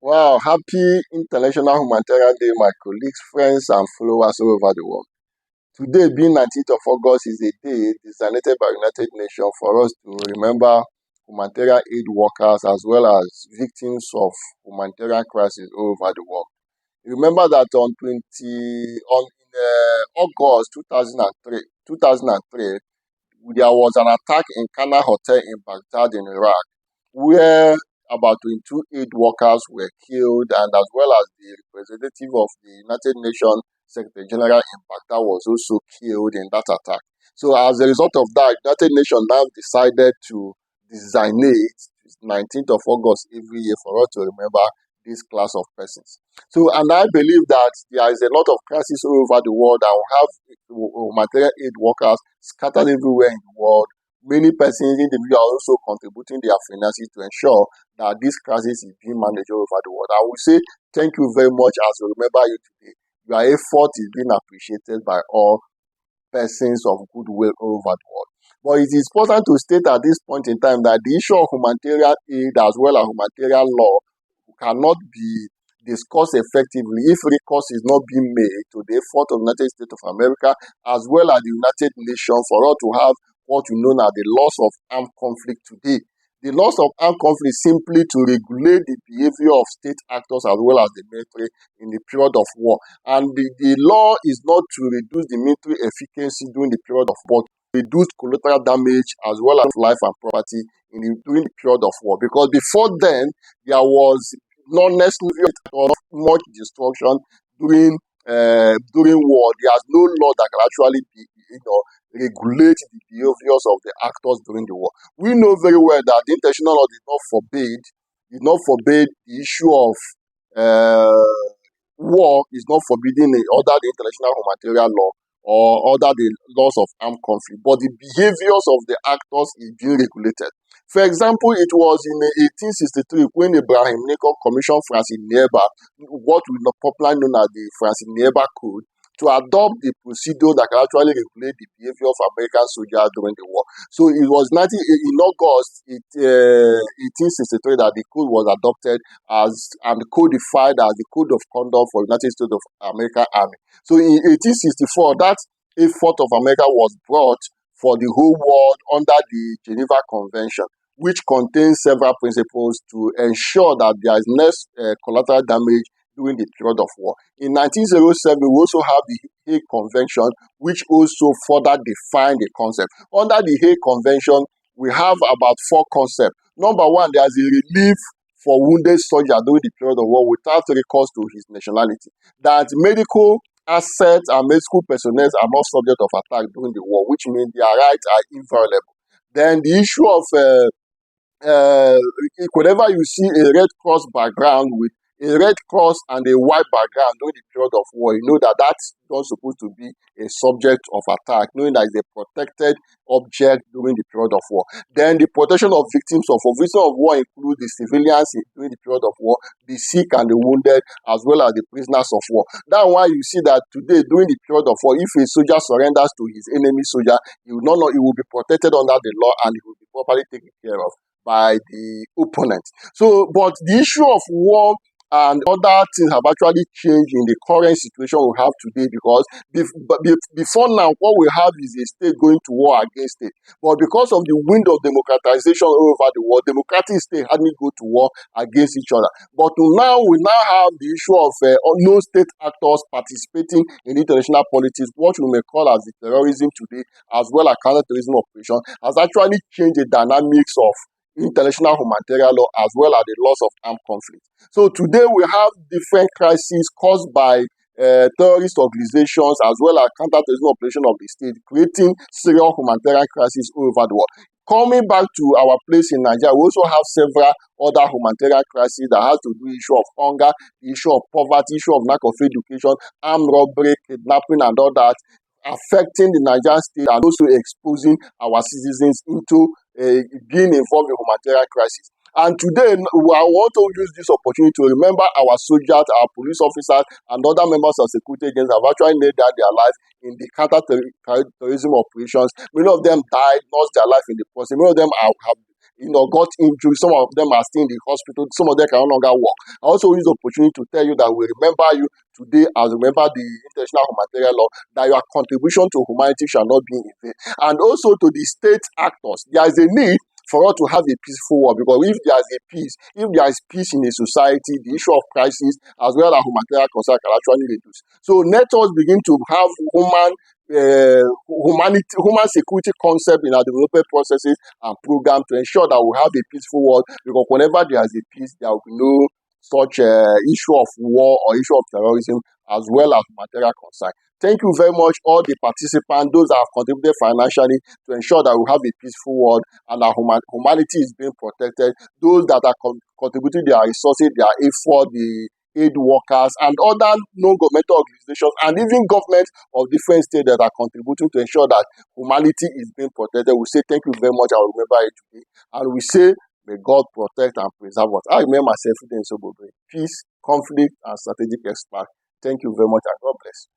Wow, happy International Humanitarian Day, my colleagues, friends, and followers all over the world. Today, being 19th of August, is a day designated by United Nations for us to remember humanitarian aid workers as well as victims of humanitarian crisis all over the world. Remember that on August 2003, there was an attack in Kana Hotel in Baghdad in Iraq, where about 22 aid workers were killed, and as well as the representative of the United Nations Secretary General in Baghdad was also killed in that attack. So, as a result of that, United Nations now decided to designate 19th of August every year for us to remember this class of persons. So, and I believe that there is a lot of crises all over the world, and we have humanitarian aid workers scattered everywhere in the world. Many persons, individuals, are also contributing their finances to ensure that this crisis is being managed all over the world. I will say thank you very much as we remember you today. Your effort is being appreciated by all persons of goodwill all over the world. But it is important to state at this point in time that the issue of humanitarian aid as well as humanitarian law cannot be discussed effectively if recourse is not being made to the effort of the United States of America as well as the United Nations for us to have what we know as the loss of armed conflict today. The loss of armed conflict is simply to regulate the behavior of state actors as well as the military in the period of war. And the law is not to reduce the military efficacy during the period of war, reduce collateral damage as well as life and property during the period of war. Because before then, there was not necessarily much destruction during war. There's no law that can actually regulate the behaviors of the actors during the war. We know very well that the international law did not forbid the issue of war is not forbidden under the international humanitarian law or under the laws of armed conflict, but the behaviors of the actors is being regulated. For example, it was in 1863 when Abraham Lincoln commissioned Francis Nieba, what we know popularly known as the Francis Nieba Code, to adopt the procedure that can actually regulate the behavior of American soldiers during the war. So it was in August 1863 that the code was adopted and codified as the Code of Conduct for United States of America Army. So in 1864, that effort of America was brought for the whole world under the Geneva Convention, which contains several principles to ensure that there is less collateral damage during the period of war. In 1907, we also have the Hague Convention, which also further defined the concept. Under the Hague Convention, we have about 4 concepts. Number one, there's a relief for wounded soldiers during the period of war without recourse to his nationality. That medical assets and medical personnel are not subject of attack during the war, which means their rights are inviolable. Then the issue of whenever you see a Red Cross background with a red cross and a white background during the period of war, you know that that's not supposed to be a subject of attack, knowing that it's a protected object during the period of war. Then the protection of victims of war. Victims of war include the civilians during the period of war, the sick and the wounded, as well as the prisoners of war. That's why you see that today, during the period of war, if a soldier surrenders to his enemy soldier, he will be protected under the law and he will be properly taken care of by the opponent. So, but the issue of war and other things have actually changed in the current situation we have today, because before now, what we have is a state going to war against it. But because of the wind of democratization all over the world, democratic states hardly go to war against each other. But now we have the issue of no state actors participating in international politics, what we may call as the terrorism today, as well as counterterrorism operation, has actually changed the dynamics of international humanitarian law as well as the loss of armed conflict. So today we have different crises caused by terrorist organizations as well as counterterrorism operation of the state, creating serious humanitarian crises all over the world. Coming back to our place in Nigeria, we also have several other humanitarian crises that has to do with the issue of hunger, the issue of poverty, issue of lack of education, armed robbery, kidnapping, and all that, affecting the Nigerian state and also exposing our citizens into being involved in humanitarian crisis. And today, I want to use this opportunity to remember our soldiers, our police officers, and other members of security agents have actually laid down their life in the counter-terrorism operations. Many of them died, lost their life in the process. Many of them have got injured. Some of them are still in the hospital. Some of them can no longer walk. I also use the opportunity to tell you that we remember you today as remember the international humanitarian law, that your contribution to humanity shall not be in vain. And also to the state actors, there is a need for us to have a peaceful world, because if there is a peace, if there is peace in a society, the issue of crisis as well as humanitarian concern can actually reduce. So let us begin to have human security concept in our development processes and program to ensure that we have a peaceful world, because whenever there is a peace, there will be no such issue of war or issue of terrorism as well as humanitarian concern. Thank you very much, all the participants, those that have contributed financially to ensure that we have a peaceful world and our humanity is being protected. Those that are contributing their resources, their effort, the aid workers, and other non-governmental organizations, and even governments of different states that are contributing to ensure that humanity is being protected. We say thank you very much. I will remember it today. And we say, may God protect and preserve us. I remember myself in Sobobre. Peace, conflict, and strategic expert. Thank you very much, and God bless.